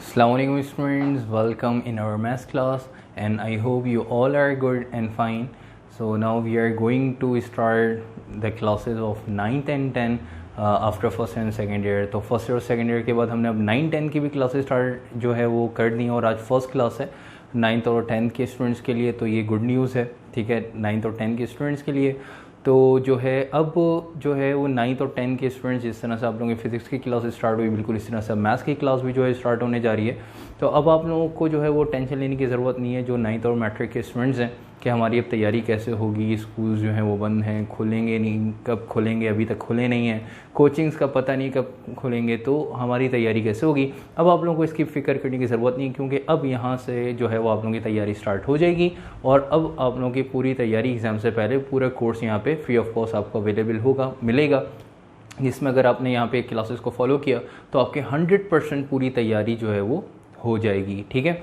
Assalamualaikum students, welcome in our math class and I hope you all are good and fine. So now we are going to start the classes of 9th and 10 after first and second year. तो first और second year के बाद हमने अब 9-10 की भी classes start जो है वो कर दी और आज फर्स्ट क्लास है 9th और 10th के स्टूडेंट्स के लिए, तो ये गुड न्यूज़ है, ठीक है, 9th और 10th के स्टूडेंट्स के लिए। तो जो है अब जो है वो 9th और 10th के स्टूडेंट्स, जिस तरह से आप लोगों की फिजिक्स की क्लास स्टार्ट हुई, बिल्कुल इस तरह से मैथ्स की क्लास भी जो है स्टार्ट होने जा रही है। तो अब आप लोगों को जो है वो टेंशन लेने की ज़रूरत नहीं है, जो 9th और मैट्रिक के स्टूडेंट्स हैं, कि हमारी अब तैयारी कैसे होगी, स्कूल जो हैं वो बंद हैं, खुलेंगे नहीं, कब खुलेंगे, अभी तक खुले नहीं हैं, कोचिंग्स का पता नहीं कब खुलेंगे, तो हमारी तैयारी कैसे होगी। अब आप लोगों को इसकी फ़िक्र करने की ज़रूरत नहीं, क्योंकि अब यहाँ से जो है वो आप लोगों की तैयारी स्टार्ट हो जाएगी और अब आप लोगों की पूरी तैयारी एग्ज़ाम से पहले पूरा कोर्स यहाँ पे फ्री ऑफ कॉस्ट आपको अवेलेबल होगा, मिलेगा, जिसमें अगर आपने यहाँ पे क्लासेस को फॉलो किया तो आपके 100% पूरी तैयारी जो है वो हो जाएगी, ठीक है।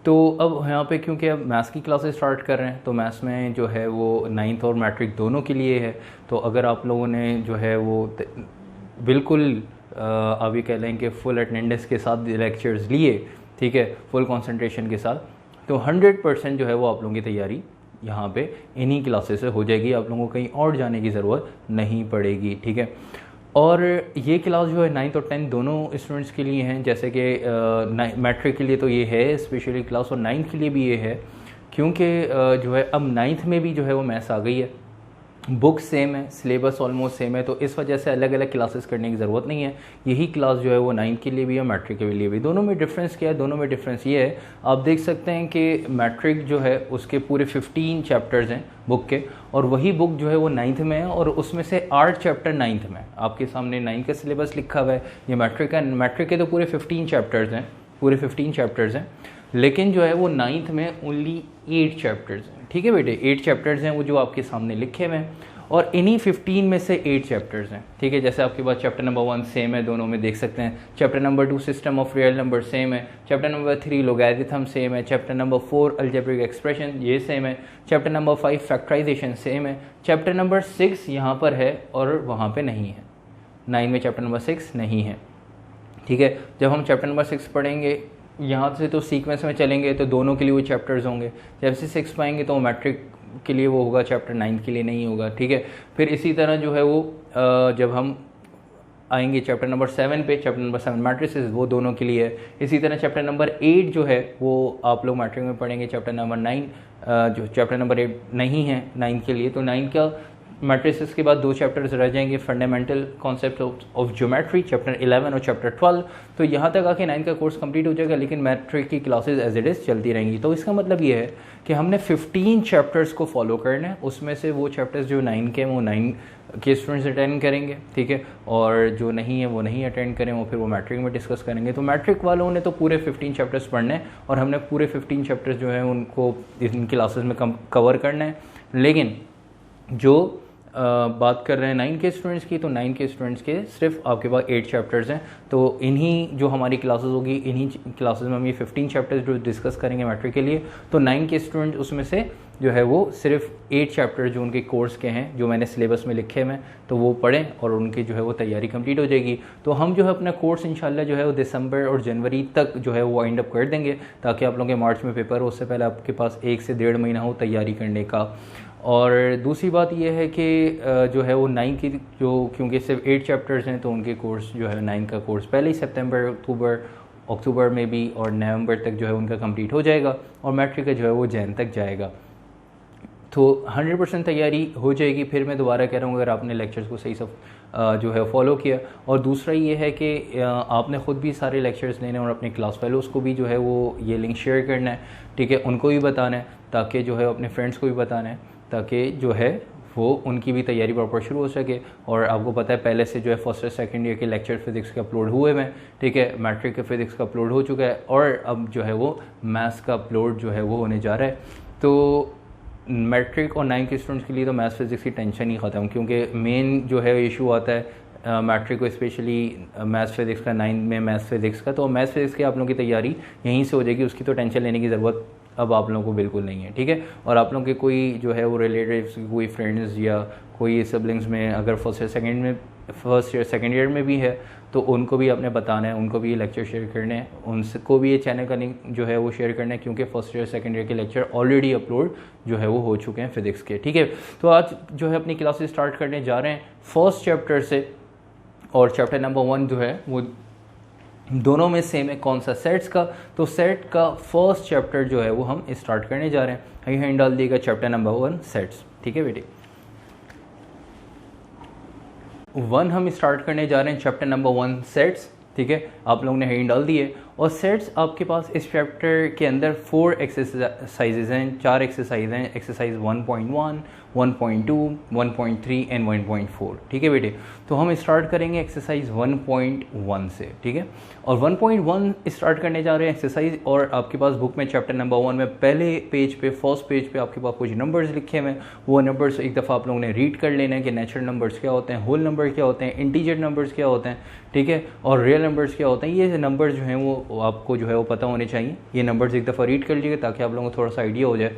तो अब यहाँ पे क्योंकि अब मैथ्स की क्लासेस स्टार्ट कर रहे हैं, तो मैथ्स में जो है वो 9th और मैट्रिक दोनों के लिए है। तो अगर आप लोगों ने जो है वो बिल्कुल अभी कह लें कि फुल अटेंडेंस के साथ लेक्चर्स लिए, ठीक है, फुल कंसंट्रेशन के साथ, तो 100% जो है वो आप लोगों की तैयारी यहाँ पे इन्हीं क्लासेस से हो जाएगी, आप लोगों को कहीं और जाने की ज़रूरत नहीं पड़ेगी, ठीक है। और ये क्लास जो है 9th और 10th दोनों स्टूडेंट्स के लिए हैं, जैसे कि मैट्रिक के लिए तो ये है स्पेशली क्लास और 9th के लिए भी ये है, क्योंकि जो है अब 9th में भी जो है वो मैथ्स आ गई है, बुक सेम है, सिलेबस ऑलमोस्ट सेम है, तो इस वजह से अलग अलग क्लासेस करने की ज़रूरत नहीं है। यही क्लास जो है वो 9th के लिए भी है, मैट्रिक के लिए भी। दोनों में डिफरेंस क्या है? दोनों में डिफरेंस ये है, आप देख सकते हैं कि मैट्रिक जो है उसके पूरे 15 चैप्टर्स हैं बुक के, और वही बुक जो है वो 9th में है, और उसमें से 8 चैप्टर 9th में। आपके सामने 9th का सिलेबस लिखा हुआ है, ये मैट्रिक है, मैट्रिक के तो पूरे 15 चैप्टर्स हैं, पूरे 15 चैप्टर्स हैं, लेकिन जो है वो 9th में ओनली 8 चैप्टर्स हैं, ठीक है बेटे, 8 चैप्टर्स हैं वो जो आपके सामने लिखे हुए हैं, और इन्हीं 15 में से 8 चैप्टर्स हैं, ठीक है। जैसे आपके पास चैप्टर नंबर 1 सेम है, दोनों में देख सकते हैं, chapter number 2 system of real number same है, चैप्टर नंबर 3 लोगैरिथम सेम है, चैप्टर नंबर 4 अलजेब्रिक एक्सप्रेशन ये सेम है, चैप्टर नंबर 5 फैक्टराइजेशन सेम है, चैप्टर नंबर 6 यहाँ पर है और वहाँ पे नहीं है, 9 में चैप्टर नंबर 6 नहीं है, ठीक है। जब हम चैप्टर नंबर 6 पढ़ेंगे यहाँ से तो सीक्वेंस में चलेंगे तो दोनों के लिए वो चैप्टर्स होंगे, जब से 6 पाएंगे तो मैट्रिक के लिए वो होगा, चैप्टर 9 के लिए नहीं होगा, ठीक है। फिर इसी तरह जो है वो जब हम आएंगे चैप्टर नंबर 7 पे, चैप्टर नंबर 7 मैट्रिसेस, वो दोनों के लिए है। इसी तरह चैप्टर नंबर 8 जो है वो आप लोग मैट्रिक में पढ़ेंगे, चैप्टर नंबर 9 जो चैप्टर नंबर 8 नहीं है 9 के लिए, तो 9 का मैट्रिसेस के बाद 2 चैप्टर्स रह जाएंगे, fundamental concept of geometry chapter 11 और चैप्टर 12। तो यहाँ तक आके 9 का कोर्स कंप्लीट हो जाएगा, लेकिन मैट्रिक की क्लासेस एज इट इज़ चलती रहेंगी। तो इसका मतलब ये है कि हमने 15 चैप्टर्स को फॉलो करना है, उसमें से वो चैप्टर्स जो 9 के वो 9 के स्टूडेंट्स अटेंड करेंगे, ठीक है, और जो नहीं है वो नहीं अटेंड करें, वो फिर वो मैट्रिक में डिस्कस करेंगे। तो मैट्रिक वालों ने तो पूरे 15 चैप्टर्स पढ़ने हैं और हमने पूरे 15 चैप्टर्स जो हैं उनको इन क्लासेस में कवर करना है। लेकिन जो बात कर रहे हैं 9 के स्टूडेंट्स की, तो 9 के स्टूडेंट्स के सिर्फ आपके पास 8 चैप्टर्स हैं, तो इन्हीं जो हमारी क्लासेस होगी, इन्हीं क्लासेस में हम ये 15 चैप्टर्स जो डिस्कस करेंगे मैट्रिक के लिए। तो 9 के स्टूडेंट उसमें से जो है वो सिर्फ 8 चैप्टर जो उनके कोर्स के हैं, जो मैंने सिलेबस में लिखे हैं, तो वो पढ़ें और उनकी जो है वो तैयारी कंप्लीट हो जाएगी। तो हम जो है अपना कोर्स इंशाल्लाह जो है वो दिसंबर और जनवरी तक जो है वो वाइंड अप कर देंगे, ताकि आप लोगों के मार्च में पेपर हो, उससे पहले आपके पास 1 से 1.5 महीना हो तैयारी करने का। और दूसरी बात यह है कि जो है वो 9 की जो, क्योंकि सिर्फ 8 चैप्टर्स हैं, तो उनके कोर्स जो है 9 का कोर्स पहले ही सितंबर अक्टूबर में भी और नवंबर तक जो है उनका कंप्लीट हो जाएगा, और मैट्रिक का जो है वो जैन तक जाएगा। तो 100% तैयारी हो जाएगी। फिर मैं दोबारा कह रहा हूँ, अगर आपने लेक्चर्स को सही सब जो है फॉलो किया, और दूसरा ये है कि आपने ख़ुद भी सारे लेक्चर्स लेने और अपने क्लास फेलोज़ को भी जो है वो ये लिंक शेयर करना है, ठीक है, उनको भी बताना है, ताकि जो है अपने फ्रेंड्स को भी बताना है, ताकि जो है वो उनकी भी तैयारी प्रॉपर शुरू हो सके। और आपको पता है पहले से जो है फर्स्ट और सेकंड ईयर के लेक्चर फिजिक्स के अपलोड हुए हैं, ठीक है, मैट्रिक के फिजिक्स का अपलोड हो चुका है, और अब जो है वो मैथ्स का अपलोड जो है वो होने जा रहा है। तो मैट्रिक और 9 के स्टूडेंट्स के लिए तो मैथ्स फिजिक्स की टेंशन ही ख़त्म, क्योंकि मेन जो है इशू आता है मैट्रिक को, स्पेशली मैथ्स फिजिक्स का, 9 में मैथ्स फिजिक्स का। तो मैथ्स फिजिक्स की आप लोगों की तैयारी यहीं से हो जाएगी, उसकी तो टेंशन लेने की ज़रूरत अब आप लोगों को बिल्कुल नहीं है, ठीक है। और आप लोगों के कोई जो है वो रिलेटिव्स, कोई फ्रेंड्स या कोई सिबलिंग्स में अगर फर्स्ट या सेकंड में फर्स्ट ईयर सेकेंड ईयर में भी है, तो उनको भी आपने बताना है, उनको भी ये लेक्चर शेयर करने हैं, उनको भी ये चैनल का लिंक जो है वो शेयर करना है, क्योंकि फर्स्ट ईयर सेकेंड ईयर के लेक्चर ऑलरेडी अपलोड जो है वो हो चुके हैं फिजिक्स के। ठीक है, तो आज जो है अपनी क्लासेस स्टार्ट करने जा रहे हैं फर्स्ट चैप्टर से, और चैप्टर नंबर 1 जो है वो दोनों में सेम है। कौन सा? सेट्स का। तो सेट का फर्स्ट चैप्टर जो है वो हम स्टार्ट करने जा रहे हैं। यहीं डाल दिएगा चैप्टर नंबर 1 सेट्स। ठीक है बेटे, 1 हम स्टार्ट करने जा रहे हैं चैप्टर नंबर 1 सेट्स। ठीक है, आप लोगों ने हेडिंग डाल दी है। और सेट्स आपके पास इस चैप्टर के अंदर 4 एक्सरसाइजेज हैं, 4 एक्सरसाइज हैं। Exercise 1.1, 1.2, 1.3 and 1.4। ठीक है बेटे, तो हम स्टार्ट करेंगे एक्सरसाइज 1.1 से। ठीक है, और 1.1 स्टार्ट करने जा रहे हैं एक्सरसाइज। और आपके पास बुक में चैप्टर नंबर 1 में पहले पेज पे, फर्स्ट पेज पे आपके पास कुछ नंबर्स लिखे हुए हैं। वो नंबर्स एक दफ़ा आप लोगों ने रीड कर लेना है कि नेचुरल नंबर्स क्या होते हैं, होल नंबर क्या होते हैं, इंटीजर नंबर्स क्या होते हैं, ठीक है, और रियल नंबर्स क्या होते हैं। ये नंबर्स जो हैं वो आपको जो है वो पता होने चाहिए। ये नंबर्स एक दफ़ा रीड कर लीजिएगा ताकि आप लोगों को थोड़ा सा आइडिया हो जाए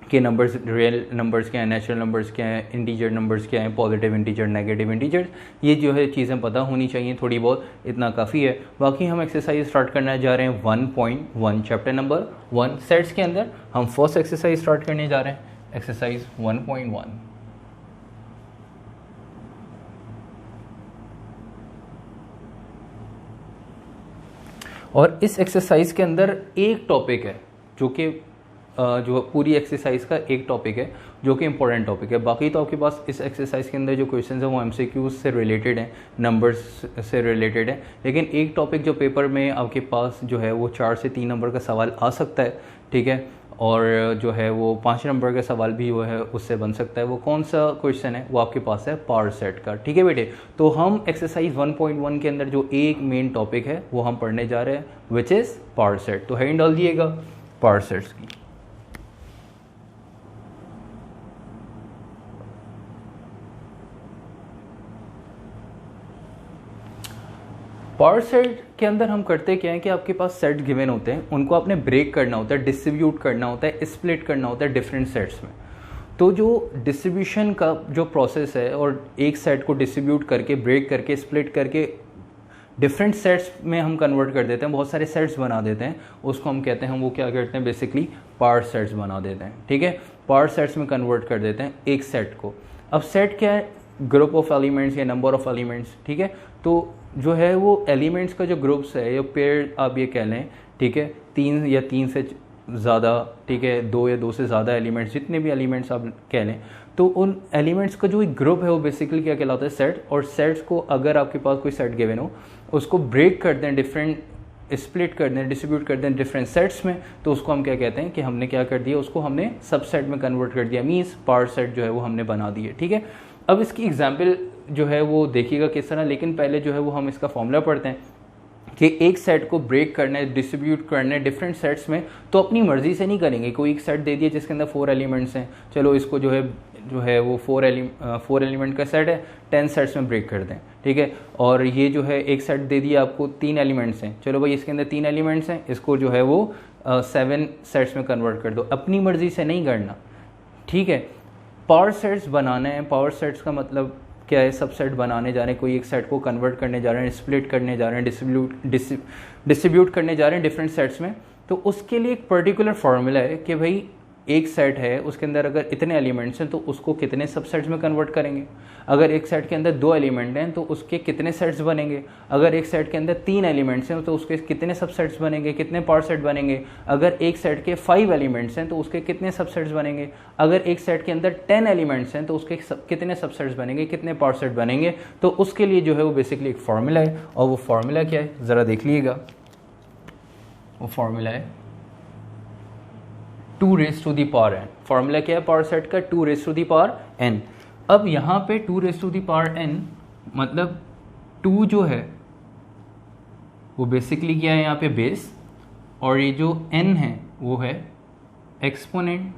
कि नंबर्स, रियल नंबर्स क्या हैं, नेचुरल नंबर्स क्या हैं, इंटीजर नंबर्स क्या हैं, पॉजिटिव इंटीजर, नेगेटिव इंटीजर्स, ये जो है चीज़ें पता होनी चाहिए थोड़ी बहुत, इतना काफ़ी है। बाकी हम एक्सरसाइज स्टार्ट करने जा रहे हैं 1.1 चैप्टर नंबर 1 सेट्स के अंदर। हम फर्स्ट एक्सरसाइज स्टार्ट करने जा रहे हैं, एक्सरसाइज 1.1। और इस एक्सरसाइज के अंदर एक टॉपिक है जो कि जो पूरी एक्सरसाइज का एक टॉपिक है जो कि इंपॉर्टेंट टॉपिक है। बाकी तो आपके पास इस एक्सरसाइज के अंदर जो क्वेश्चंस हैं वो एमसीक्यूज से रिलेटेड हैं, नंबर्स से रिलेटेड है। लेकिन एक टॉपिक जो पेपर में आपके पास जो है वो 4 से 3 नंबर का सवाल आ सकता है। ठीक है, और जो है वो 5 नंबर का सवाल भी वो है उससे बन सकता है। वो कौन सा क्वेश्चन है? वो आपके पास है पावर सेट का। ठीक है बेटे, तो हम एक्सरसाइज 1.1 के अंदर जो एक मेन टॉपिक है वो हम पढ़ने जा रहे हैं, विच इज़ पावर सेट। तो हेडिंग डाल दिएगा पावर सेट्स की। पावर सेट के अंदर हम करते क्या है कि आपके पास सेट गिवन होते हैं, उनको आपने ब्रेक करना होता है, डिस्ट्रीब्यूट करना होता है, स्प्लिट करना होता है डिफरेंट सेट्स में। तो जो डिस्ट्रीब्यूशन का जो प्रोसेस है, और एक सेट को डिस्ट्रीब्यूट करके, ब्रेक करके, स्प्लिट करके डिफरेंट सेट्स में हम कन्वर्ट कर देते हैं, बहुत सारे सेट्स बना देते हैं, उसको हम कहते हैं, हम वो क्या करते हैं, बेसिकली पावर सेट्स बना देते हैं। ठीक है, पावर सेट्स में कन्वर्ट कर देते हैं एक सेट को। अब सेट क्या है? ग्रुप ऑफ एलिमेंट्स या नंबर ऑफ एलिमेंट्स। ठीक है, तो जो है वो एलिमेंट्स का जो ग्रुप्स है या पेयर आप ये कह लें, ठीक है, 3 या 3 से ज़्यादा, ठीक है, 2 या 2 से ज़्यादा एलिमेंट्स, जितने भी एलिमेंट्स आप कह लें, तो उन एलिमेंट्स का जो एक ग्रुप है वो बेसिकली क्या कहलाता है? सेट। और सेट्स को अगर आपके पास कोई सेट गिवन हो, उसको ब्रेक कर दें, डिफरेंट स्प्लिट कर दें, डिस्ट्रीब्यूट कर दें डिफरेंट सेट्स में, तो उसको हम क्या कहते हैं कि हमने क्या कर दिया, उसको हमने सबसेट में कन्वर्ट कर दिया, मीन्स पावर सेट जो है वो हमने बना दी है। ठीक है, अब इसकी एग्जाम्पल जो है वो देखिएगा किस तरह, लेकिन पहले जो है वो हम इसका फॉर्मूला पढ़ते हैं कि एक सेट को ब्रेक करना है, डिस्ट्रीब्यूट करना है डिफरेंट सेट्स में, तो अपनी मर्जी से नहीं करेंगे। कोई एक सेट दे दिया जिसके अंदर 4 एलिमेंट्स हैं, चलो इसको जो है वो 4 एलिमेंट का सेट है, 10 सेट्स में ब्रेक कर दें। ठीक है, और ये जो है एक सेट दे दिया आपको 3 एलिमेंट्स हैं, चलो भाई इसके अंदर 3 एलिमेंट्स हैं, इसको जो है वो 7 सेट्स में कन्वर्ट कर दो। अपनी मर्जी से नहीं करना। ठीक है, पावर सेट्स बनाना है। पावर सेट्स का मतलब क्या है? सबसेट बनाने जा रहे हैं, कोई एक सेट को कन्वर्ट करने जा रहे हैं, स्प्लिट करने जा रहे हैं, डिस्ट्रीब्यूट करने जा रहे हैं डिफरेंट सेट्स में। तो उसके लिए एक पर्टिकुलर फार्मूला है कि भाई एक सेट है, उसके अंदर अगर इतने एलिमेंट्स हैं तो उसको कितने सबसेट्स में कन्वर्ट करेंगे। अगर एक सेट के अंदर 2 एलिमेंट हैं तो उसके कितने सेट्स बनेंगे। अगर एक सेट के अंदर 3 एलिमेंट्स हैं तो उसके कितने सबसेट्स बनेंगे, कितने पावर सेट बनेंगे। अगर एक सेट के 5 एलिमेंट्स हैं तो उसके कितने सबसेट्स बनेंगे। अगर एक सेट के अंदर 10 एलिमेंट्स हैं तो उसके कितने सबसेट्स बनेंगे, कितने पावर सेट बनेंगे। तो उसके लिए जो है वो बेसिकली एक फार्मूला है, और वो फार्मूला क्या है ज़रा देख लीजिएगा। वो फार्मूला है 2 raise to the power n। Formula क्या है पावर सेट का? 2 raise to the power n। अब यहाँ पे 2 raise to the power n मतलब 2 जो है वो बेसिकली क्या है यहाँ पे बेस, और ये जो n है वो है एक्सपोनेंट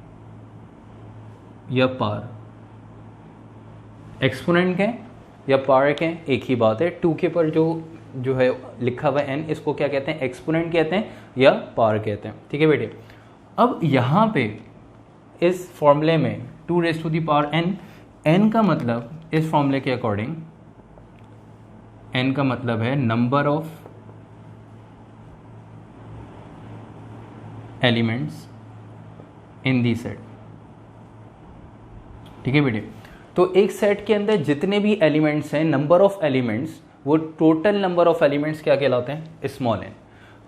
या पावर। एक्सपोनेंट के या पावर के एक ही बात है। 2 के पर जो है लिखा हुआ है n, इसको क्या कहते हैं? एक्सपोनेंट कहते हैं या पावर कहते हैं। ठीक है बेटे, अब यहाँ पे इस फॉर्मूले में 2 raise to the power n, n का मतलब इस फॉर्मूले के अकॉर्डिंग n का मतलब है number of elements in the set. ठीक है बेटे, तो एक सेट के अंदर जितने भी एलिमेंट्स हैं, नंबर ऑफ एलिमेंट्स, वो टोटल नंबर ऑफ एलिमेंट्स क्या कहलाते हैं? Small n.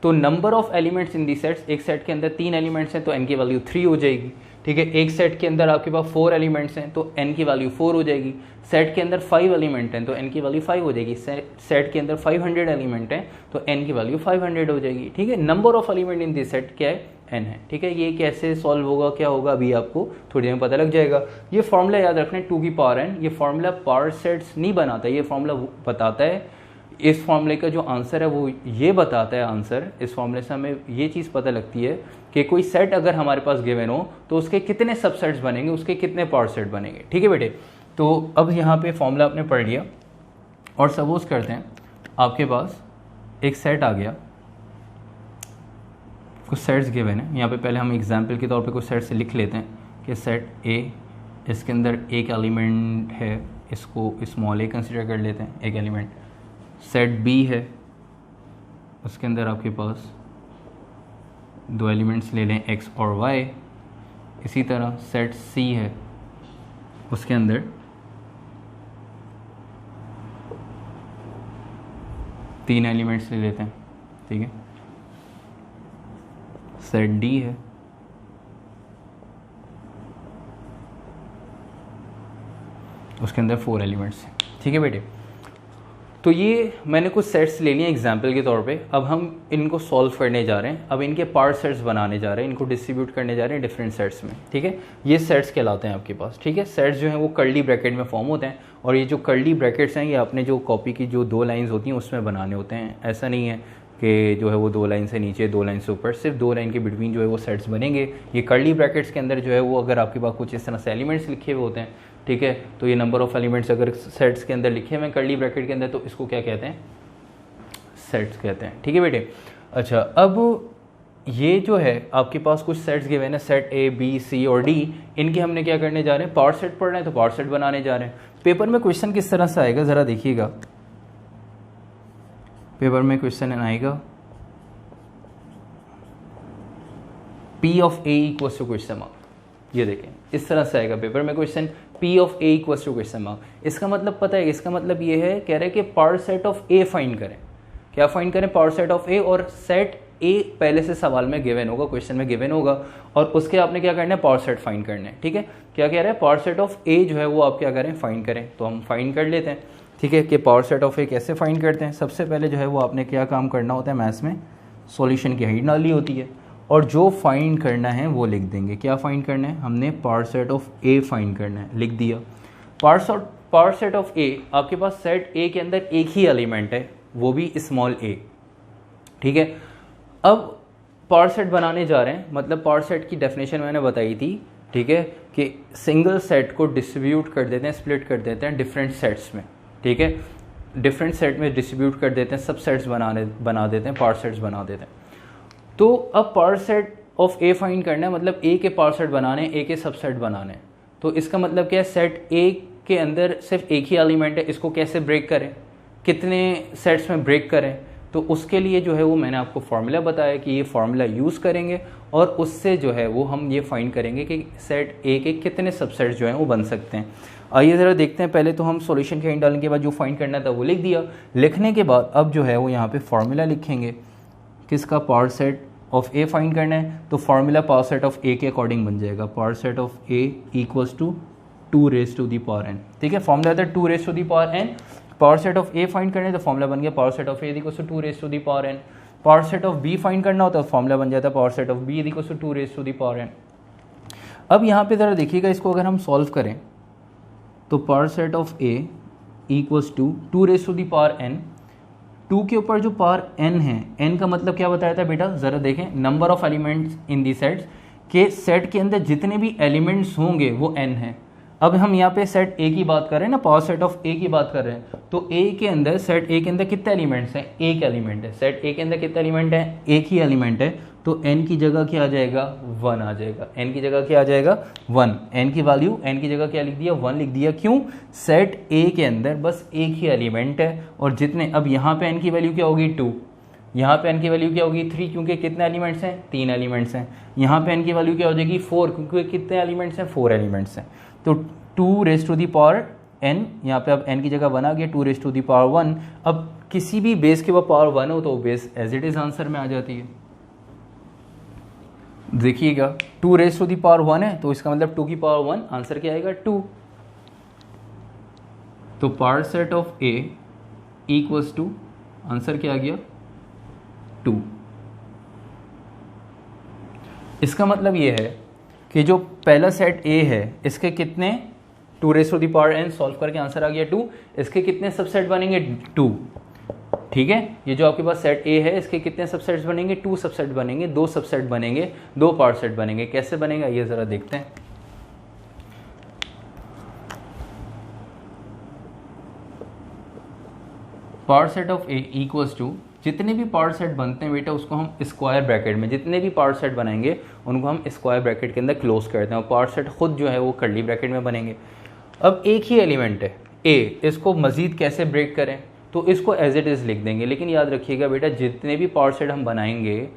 तो number of elements in the sets, एक सेट के अंदर 3 एलिमेंट्स हैं तो n की वैल्यू 3 हो जाएगी। ठीक है, एक सेट के अंदर आपके पास 4 एलिमेंट्स हैं तो n की वैल्यू 4 हो जाएगी। सेट के अंदर 5 एलिमेंट हैं तो n की वैल्यू 5 हो जाएगी। सेट के अंदर 500 एलिमेंट हैं तो n की वैल्यू 500 हो जाएगी। ठीक है, number of element in this set क्या है? n है। ठीक है, ये कैसे सॉल्व होगा, क्या होगा, अभी आपको थोड़ी देर में पता लग जाएगा। ये फॉर्मूला याद रखना है 2 की पावर n। ये फॉर्मूला पावर सेट्स नहीं बनाता, ये फॉर्मूला बताता है, इस फॉर्मूले का जो आंसर है वो ये बताता है आंसर। इस फॉर्मूले से हमें ये चीज़ पता लगती है कि कोई सेट अगर हमारे पास गिवन हो तो उसके कितने सबसेट्स बनेंगे, उसके कितने पावर सेट बनेंगे। ठीक है बेटे, तो अब यहाँ पे फॉर्मूला आपने पढ़ लिया और सपोज करते हैं आपके पास एक सेट आ गया, कुछ सेट्स गिवन है। यहाँ पे पहले हम एग्जाम्पल के तौर पे कुछ सेट्स लिख लेते हैं कि सेट ए, इसके अंदर एक एलिमेंट है, इसको स्मॉल ए कंसिडर कर लेते हैं, एक एलिमेंट। सेट बी है, उसके अंदर आपके पास 2 एलिमेंट्स ले लें x और y। इसी तरह सेट सी है, उसके अंदर 3 एलिमेंट्स ले लेते हैं। ठीक है, सेट डी है, उसके अंदर 4 एलिमेंट्स हैं। ठीक है बेटे, तो ये मैंने कुछ सेट्स ले लिए एग्जाम्पल के तौर पे। अब हम इनको सॉल्व करने जा रहे हैं, अब इनके पार्ट सेट्स बनाने जा रहे हैं, इनको डिस्ट्रीब्यूट करने जा रहे हैं डिफरेंट सेट्स में। ठीक है, ये सेट्स कहलाते हैं आपके पास। ठीक है, सेट्स जो हैं वो कर्ली ब्रैकेट में फॉर्म होते हैं और ये जो कर्ली ब्रैकेट्स हैं ये आपने जो कॉपी की जो 2 लाइन्स होती हैं उसमें बनाने होते हैं। ऐसा नहीं है कि जो है वो 2 लाइन से नीचे 2 लाइन से ऊपर, सिर्फ 2 लाइन के बिटवीन जो है वो सेट्स बनेंगे। ये कर्ली ब्रैकेट्स के अंदर जो है वो अगर आपके पास कुछ इस तरह से एलिमेंट्स लिखे हुए होते हैं, ठीक है, तो ये नंबर ऑफ एलिमेंट्स अगर सेट्स के अंदर लिखे हुए हैं कर्ली ब्रैकेट के अंदर तो इसको क्या कहते हैं? सेट्स कहते हैं। ठीक है बेटे, अच्छा अब ये जो है आपके पास कुछ सेट्स गिवन हैं, सेट ए बी सी और डी, इनके हमने क्या करने जा रहे हैं? पावर सेट पढ़ रहे हैं तो पावर सेट बनाने जा रहे हैं। पेपर में क्वेश्चन किस तरह से आएगा ज़रा देखिएगा, पेपर में क्वेश्चन आएगा P of A equals to question mark. ये देखें इस तरह से आएगा पेपर में question, P of A equals to question mark. इसका मतलब पता है, इसका मतलब ये है, कह रहे हैं कि power set of A find करें। क्या फाइंड करें? पावर सेट ऑफ ए, और सेट ए पहले से सवाल में गिवन होगा, क्वेश्चन में गिवन होगा, और उसके आपने क्या करना है? पावर सेट फाइंड करना है। ठीक है, क्या कह रहे हैं? पावर सेट ऑफ ए जो है वो आप क्या करें? फाइंड करें। तो हम फाइंड कर लेते हैं। ठीक है, कि पावर सेट ऑफ ए कैसे फाइंड करते हैं? सबसे पहले जो है वो आपने क्या काम करना होता है? मैथ्स में सॉल्यूशन की हाइट डालनी होती है और जो फाइंड करना है वो लिख देंगे। क्या फाइंड करना है? हमने power set of A find करना है, लिख दिया। पावर सेट ऑफ ए, आपके पास सेट ए के अंदर एक ही एलिमेंट है, वो भी स्मॉल ए। ठीक है, अब पावर सेट बनाने जा रहे हैं, मतलब पावर सेट की डेफिनेशन मैंने बताई थी। ठीक है, कि सिंगल सेट को डिस्ट्रीब्यूट कर देते हैं, स्प्लिट कर देते हैं डिफरेंट सेट्स में। ठीक है, डिफरेंट सेट में डिस्ट्रीब्यूट कर देते हैं, सब सेट्स बना देते हैं, पावर सेट्स बना देते हैं। तो अब power set of A find करना है, मतलब ए के पावर सेट बनाने, ए के सबसेट बनाने। तो इसका मतलब क्या है? सेट ए के अंदर सिर्फ एक ही एलिमेंट है, इसको कैसे ब्रेक करें, कितने सेट्स में ब्रेक करें? तो उसके लिए जो है वो मैंने आपको फार्मूला बताया कि ये फार्मूला यूज़ करेंगे और उससे जो है वो हम ये फाइंड करेंगे कि सेट ए के कितने सबसेट्स जो हैं वो बन सकते हैं। आइए ज़रा देखते हैं। पहले तो हम सॉल्यूशन के हाइट डालने के बाद जो फाइंड करना था वो लिख दिया। लिखने के बाद अब जो है वो यहाँ पे फार्मूला लिखेंगे, किसका? Power set of A find करना है, तो formula power set of A के अकॉर्डिंग बन जाएगा। Power set of A equals to 2 raise to the power n। ठीक है, फार्मूला था 2 raise to the power n। Power set of A find करना है तो फार्मूला बन गया power set of A equals to 2 raise to the power n। Power set of B find करना होता है तो फार्मूला बन जाता है power set of B equals to 2 raise to the power n। अब यहाँ पे ज़रा देखिएगा, इसको अगर हम सॉल्व करें तो power set of A equals to 2 raise to the power n। 2 के ऊपर जो पावर n है, n का मतलब क्या बताया था बेटा? ज़रा देखें, number of elements in the sets, के सेट के अंदर जितने भी एलिमेंट्स होंगे वो n है। अब हम यहाँ पे सेट ए की बात कर रहे हैं ना, पावर सेट ऑफ ए की बात कर रहे हैं, तो ए के अंदर, सेट ए के अंदर कितने एलिमेंट्स हैं? एक एलिमेंट है। सेट ए के अंदर कितने एलिमेंट हैं? एक ही एलिमेंट है। तो n की जगह क्या आ जाएगा 1 आ जाएगा, n की जगह क्या आ जाएगा 1, n की वैल्यू n की जगह क्या लिख दिया 1 लिख दिया। क्यों? सेट A के अंदर बस एक ही एलिमेंट है और जितने, अब यहाँ पे n की वैल्यू क्या होगी 2, यहाँ पे n की वैल्यू क्या होगी 3, क्योंकि कितने एलिमेंट्स हैं 3 एलिमेंट्स हैं। यहाँ पे n की वैल्यू क्या हो जाएगी 4, क्योंकि कितने एलिमेंट्स हैं 4 एलिमेंट्स हैं। तो 2 raise to the power n, यहाँ पे अब n की जगह 1 आ गया, 2 रेज़ टू दी पावर 1। अब किसी भी बेस के ऊपर पावर 1 हो तो base as it is answer में आ जाती है। देखिएगा 2 रेज़ टू दी पावर 1 है तो इसका मतलब 2 की पावर 1, आंसर क्या आएगा 2। तो part set of A equals to, answer क्या आ गया 2। इसका मतलब ये है कि जो पहला सेट A है इसके कितने 2 raise to the power n, solve करके आंसर आ गया 2। इसके कितने सबसेट बनेंगे 2, ठीक है। ये जो आपके पास सेट A है इसके कितने सबसेट्स बनेंगे 2 सबसेट बनेंगे, 2 सबसेट बनेंगे, 2 पार्ट सेट बनेंगे। कैसे बनेगा ये ज़रा देखते हैं। Part set of A equals to, जितने भी पार्ट सेट बनते हैं बेटा उसको हम स्क्वायर ब्रैकेट में, जितने भी पार्ट सेट बनाएंगे उनको हम स्क्वायर ब्रैकेट के अंदर क्लोज करते हैं और पार्ट सेट खुद जो है वो कर्ली ब्रैकेट में बनेंगे। अब एक ही एलिमेंट है A, इसको मज़ीद कैसे ब्रेक करें, तो इसको एज इट इज़ लिख देंगे। लेकिन याद रखिएगा बेटा जितने भी पावर सेट हम बनाएंगे,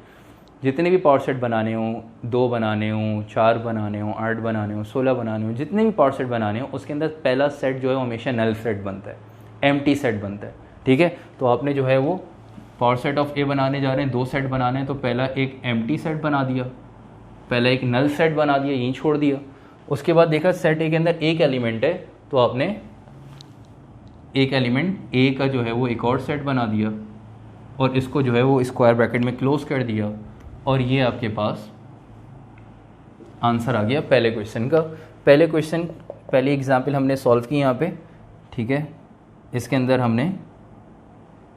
जितने भी पावर सेट बनाने हों, 2 बनाने हों, 4 बनाने हों, 8 बनाने हों, 16 बनाने हों, जितने भी पावर सेट बनाने हों उसके अंदर पहला सेट जो है वो हमेशा नल सेट बनता है, एम्प्टी सेट बनता है, ठीक है। तो आपने जो है वो पावर सेट ऑफ A बनाने जा रहे हैं, 2 सेट बनाने हैं, तो पहला एक एम्प्टी सेट बना दिया, पहला एक नल सेट बना दिया, यहीं छोड़ दिया। उसके बाद देखा सेट A के अंदर एक एलिमेंट है तो आपने एक एलिमेंट A का जो है वो एक और सेट बना दिया और इसको जो है वो स्क्वायर ब्रैकेट में क्लोज कर दिया और ये आपके पास आंसर आ गया पहले क्वेश्चन का। पहली एग्जाम्पल हमने सॉल्व की यहाँ पे, ठीक है। इसके अंदर हमने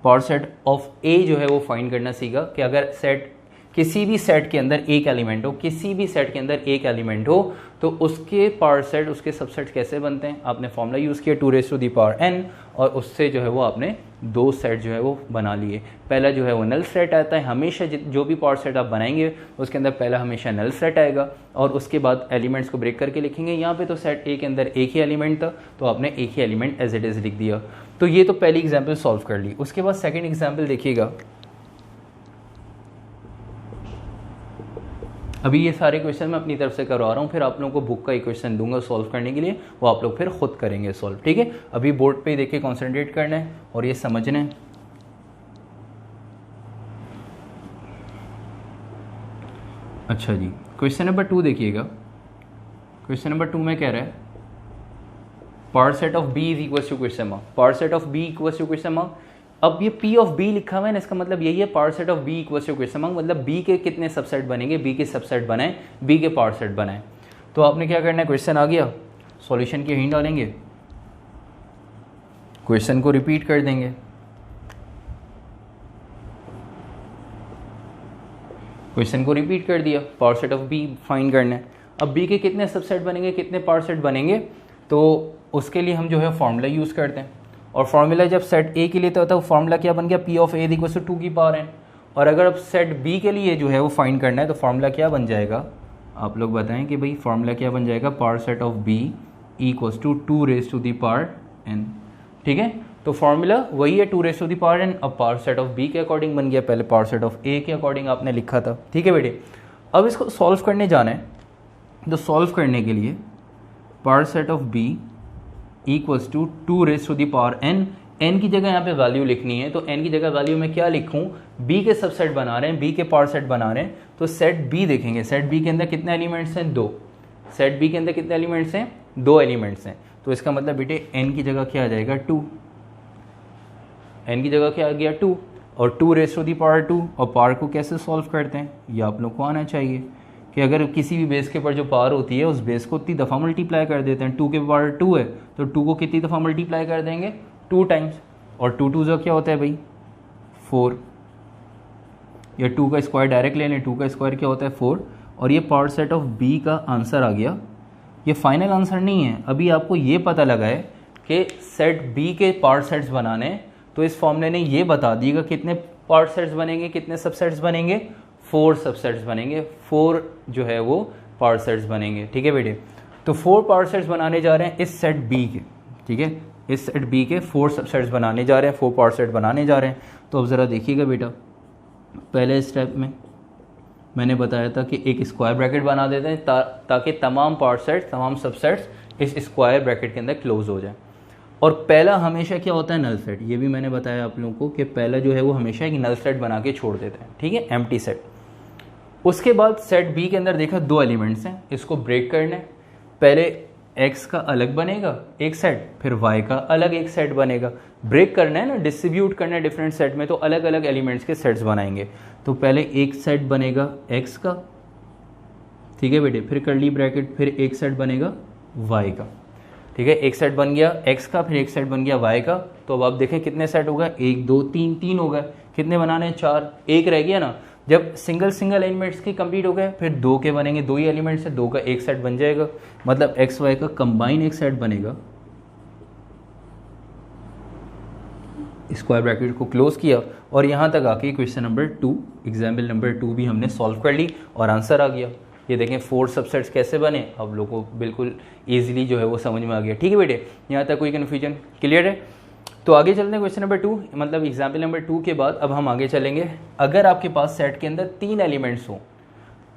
पावर सेट ऑफ A जो है वो फाइंड करना सीखा कि अगर सेट, किसी भी सेट के अंदर एक एलिमेंट हो, किसी भी सेट के अंदर एक एलिमेंट हो तो उसके पार्ट सेट, उसके सबसेट कैसे बनते हैं। आपने फॉर्मूला यूज़ किया 2 raise to the power n और उससे जो है वो आपने 2 सेट जो है वो बना लिए। पहला जो है वो नल सेट आता है, हमेशा जो भी पावर सेट आप बनाएंगे उसके अंदर पहला हमेशा नल सेट आएगा और उसके बाद एलिमेंट्स को ब्रेक करके लिखेंगे। यहाँ पे तो सेट A के अंदर एक ही एलिमेंट था तो आपने एक ही एलिमेंट एज इट इज़ लिख दिया। तो ये तो पहली एग्जाम्पल सॉल्व कर ली। उसके बाद सेकेंड एग्जाम्पल देखिएगा। अभी ये सारे क्वेश्चन मैं अपनी तरफ से करवा रहा हूँ, फिर आप लोगों को बुक का एक क्वेश्चन दूंगा सॉल्व करने के लिए, वो आप लोग फिर खुद करेंगे सॉल्व, ठीक है। अभी बोर्ड पे देख के कॉन्सेंट्रेट करना है और ये समझना है। अच्छा जी, क्वेश्चन नंबर 2 देखिएगा। क्वेश्चन नंबर 2 में कह रहा है part set of B is equal to question mark, part set of B equal to question mark. अब ये P ऑफ B लिखा हुआ है ना, इसका मतलब यही है part set of B equal to question mark, मतलब B के कितने सबसेट बनेंगे, B के सबसेट बनाएं, B के पार्ट सेट बनाएं। तो आपने क्या करना है, क्वेश्चन आ गया, सॉल्यूशन की हिंट डालेंगे, क्वेश्चन को रिपीट कर देंगे, क्वेश्चन को रिपीट कर दिया, power set of B find करना है। अब B के कितने सबसेट बनेंगे, कितने पावर सेट बनेंगे, तो उसके लिए हम जो है फॉर्मूला यूज़ करते हैं और फॉर्मूला जब सेट A के लिए था तो फॉर्मूला क्या बन गया, P of A equal to 2 की पावर n। और अगर अब सेट B के लिए जो है वो फाइंड करना है तो फॉर्मूला क्या बन जाएगा, आप लोग बताएं कि भाई फॉर्मूला क्या बन जाएगा, power set of B equal to 2 raise to the power n, ठीक है। तो फॉर्मूला वही है 2 raise to the power n। अब पावर सेट ऑफ B के अकॉर्डिंग बन गया, पहले पावर सेट ऑफ A के अकॉर्डिंग आपने लिखा था, ठीक है बेटे। अब इसको सॉल्व करने जाना है, तो सॉल्व करने के लिए power set of B equals to 2 raise to the power n, n की जगह यहाँ पे वैल्यू लिखनी है, तो n की जगह वैल्यू में क्या लिखूँ, B के सबसेट बना रहे हैं, B के पावर सेट बना रहे हैं, तो सेट B देखेंगे, सेट B के अंदर कितने एलिमेंट्स हैं, 2। सेट B के अंदर कितने एलिमेंट्स हैं, 2 एलिमेंट्स हैं। तो इसका मतलब बेटे n की जगह क्या आ जाएगा 2, n की जगह क्या आ गया 2 और 2 रेज़ टू दी पावर 2। और पावर को कैसे सॉल्व करते हैं ये आप लोग को आना चाहिए कि अगर किसी भी बेस के ऊपर जो पावर होती है उस बेस को इतनी दफ़ा मल्टीप्लाई कर देते हैं। 2 के पावर 2 है तो 2 को कितनी दफ़ा मल्टीप्लाई कर देंगे, 2 टाइम्स, और 2 2 जो क्या होता है भाई 4, या 2 का स्क्वायर डायरेक्ट ले लें, 2 का स्क्वायर क्या होता है 4। और ये पावर सेट ऑफ B का आंसर आ गया। ये फाइनल आंसर नहीं है, अभी आपको ये पता लगा है कि सेट B के पार्ट सेट्स बनाने, तो इस फॉर्मूले ने ये बता दिएगा कितने पार्ट सेट्स बनेंगे, कितने सबसेट्स बनेंगे, 4 सबसेट्स बनेंगे, 4 जो है वो पार्ट सेट्स बनेंगे। ठीक है बेटे, तो 4 पार्ट सेट्स बनाने जा रहे हैं इस सेट बी के। ठीक है, इस सेट बी के 4 सबसेट्स बनाने जा रहे हैं, 4 पार्ट सेट बनाने जा रहे हैं। तो अब ज़रा देखिएगा बेटा, पहले स्टेप में मैंने बताया था कि एक स्क्वायर ब्रैकेट बना देते हैं ताकि तमाम पार्ट सेट्स, तमाम सबसेट्स इस स्क्वायर ब्रैकेट के अंदर क्लोज हो जाए। और पहला हमेशा क्या होता है, नल सेट। ये भी मैंने बताया आप लोगों को कि पहला जो है वो हमेशा एक नल सेट बना के छोड़ देते हैं। ठीक है, एम्प्टी सेट। उसके बाद सेट बी के अंदर देखा 2 एलिमेंट्स हैं, इसको ब्रेक करना है। पहले x का अलग बनेगा एक सेट, फिर y का अलग एक सेट बनेगा। ब्रेक करना है ना, डिस्ट्रीब्यूट करना है डिफरेंट सेट में, तो अलग अलग एलिमेंट्स के सेट्स बनाएंगे। तो पहले एक सेट बनेगा x का, ठीक है बेटे, फिर कर्ली ब्रैकेट, फिर एक सेट बनेगा y का। ठीक है, एक सेट बन गया x का, फिर एक सेट बन गया y का। तो अब आप देखें कितने सेट हो गए, 1 2 3, 3 हो गए। कितने बनाने हैं, 4, एक रह गया ना। जब सिंगल सिंगल एलिमेंट्स की कंप्लीट हो गए, फिर 2 के बनेंगे, 2 ही एलिमेंट्स है, 2 का एक सेट बन जाएगा, मतलब एक्स वाई का कंबाइन एक सेट बनेगा। स्क्वायर ब्रैकेट को क्लोज किया और यहाँ तक आके क्वेश्चन नंबर 2, एग्जाम्पल नंबर 2 भी हमने सॉल्व कर ली और आंसर आ गया। ये देखें 4 सबसेट्स कैसे बने, अब लोगों को बिल्कुल ईजिली जो है वो समझ में आ गया। ठीक है बेटे, यहाँ तक कोई कन्फ्यूजन क्लियर है? तो आगे चलते हैं क्वेश्चन नंबर 2, मतलब एग्जाम्पल नंबर 2 के बाद अब हम आगे चलेंगे। अगर आपके पास सेट के अंदर 3 एलिमेंट्स हो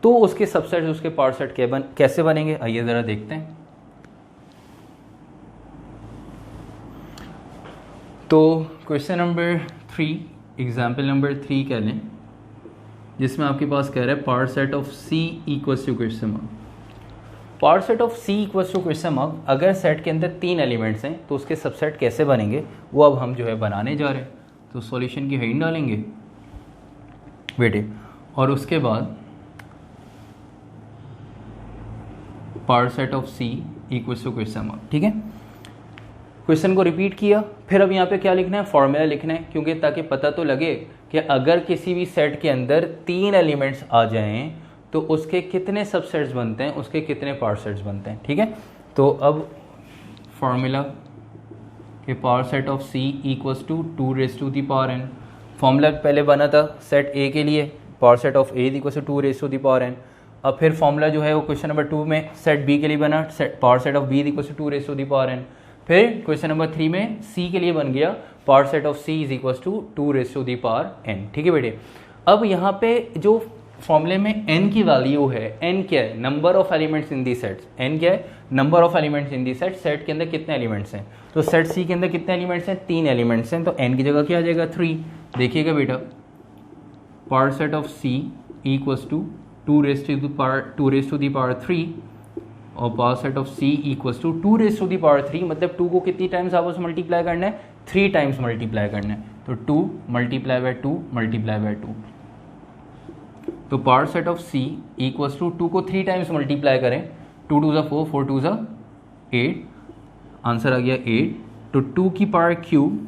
तो उसके सबसेट, उसके पार्ट सेट कैसे बनेंगे, आइए ज़रा देखते हैं। तो क्वेश्चन नंबर 3, एग्जाम्पल नंबर 3 कह लें, जिसमें आपके पास कह रहा है part set of C equals to question mark. Part set of C equals to question mark, अगर सेट के अंदर 3 एलिमेंट्स हैं तो उसके सबसेट कैसे बनेंगे वो अब हम जो है बनाने जा रहे हैं। तो सॉल्यूशन की हेडिंग डालेंगे बेटे, और उसके बाद part set of C equals to question mark. ठीक है, क्वेश्चन को रिपीट किया, फिर अब यहाँ पे क्या लिखना है, फॉर्मूला लिखना है, क्योंकि ताकि पता तो लगे कि अगर किसी भी सेट के अंदर 3 एलिमेंट्स आ जाएं तो उसके कितने सबसेट्स बनते हैं, उसके कितने पार्ट सेट्स बनते हैं। ठीक है, तो अब फॉर्मूला के part set of C equals to 2 raise to the power n। Formula पहले बना था सेट A के लिए, part set of A equals to 2 raise to the power n। अब फिर फॉर्मूला जो है वो क्वेश्चन नंबर 2 में सेट B के लिए बना, part set of B equals to 2 raise to the power n। फिर क्वेश्चन नंबर 3 में C के लिए बन गया part set of C is equals to 2 raise to the power n। ठीक है बेटे, अब यहाँ पे जो फॉर्मूले में n की वैल्यू है, n क्या है, number of elements in the sets. n क्या है, number of elements in the set. Set के अंदर कितने एलिमेंट्स हैं, तो सेट C के अंदर कितने एलिमेंट्स हैं, 3 एलिमेंट्स हैं, तो n की जगह क्या आ जाएगा, 3। देखिएगा बेटा, part set of C equals to 2 raise to the power 3 और part set of C equals to 2 raise to the power 3, मतलब 2 को कितनी टाइम्स आपस में मल्टीप्लाई करना है, 3 टाइम्स मल्टीप्लाई करना है। तो 2 मल्टीप्लाई बाय 2 मल्टीप्लाई बाय 2, तो part set of C equals to 2 को 3 टाइम्स मल्टीप्लाई करें, 2 2 ज़ा 4, 4 2 ज़ा 8, आंसर आ गया 8। तो 2 की power cube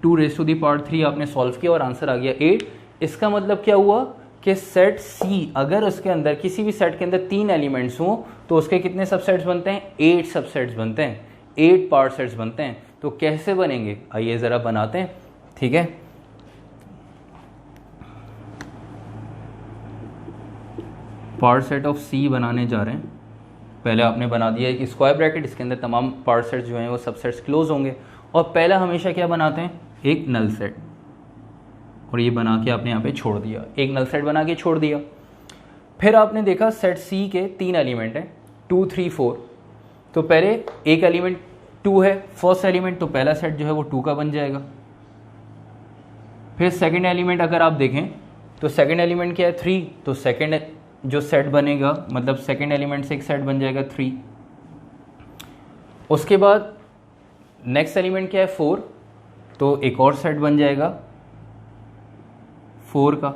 2 raise to the power 3 आपने सॉल्व किया और आंसर आ गया 8। इसका मतलब क्या हुआ कि सेट C, अगर उसके अंदर किसी भी सेट के अंदर 3 एलिमेंट्स हों तो उसके कितने सबसेट्स बनते हैं, 8 सबसेट्स बनते हैं, 8 पार्ट सेट्स बनते हैं। तो कैसे बनेंगे, आइए ज़रा बनाते हैं। ठीक है, पार्ट सेट ऑफ C बनाने जा रहे हैं। पहले आपने बना दिया एक स्क्वायर ब्रैकेट, इसके अंदर तमाम पार्ट सेट्स जो हैं वो सबसेट्स क्लोज होंगे। और पहला हमेशा क्या बनाते हैं, एक नल सेट, और ये बना के आपने यहाँ पे छोड़ दिया, एक नल सेट बना के छोड़ दिया। फिर आपने देखा सेट C के 3 एलिमेंट हैं, 2 3 4। तो पहले एक एलिमेंट 2 है, फर्स्ट एलिमेंट, तो पहला सेट जो है वो 2 का बन जाएगा। फिर सेकेंड एलिमेंट अगर आप देखें तो सेकेंड एलिमेंट क्या है, 3, तो सेकेंड जो सेट बनेगा, मतलब सेकेंड एलिमेंट से एक सेट बन जाएगा 3। उसके बाद नेक्स्ट एलिमेंट क्या है, 4, तो एक और सेट बन जाएगा 4 का।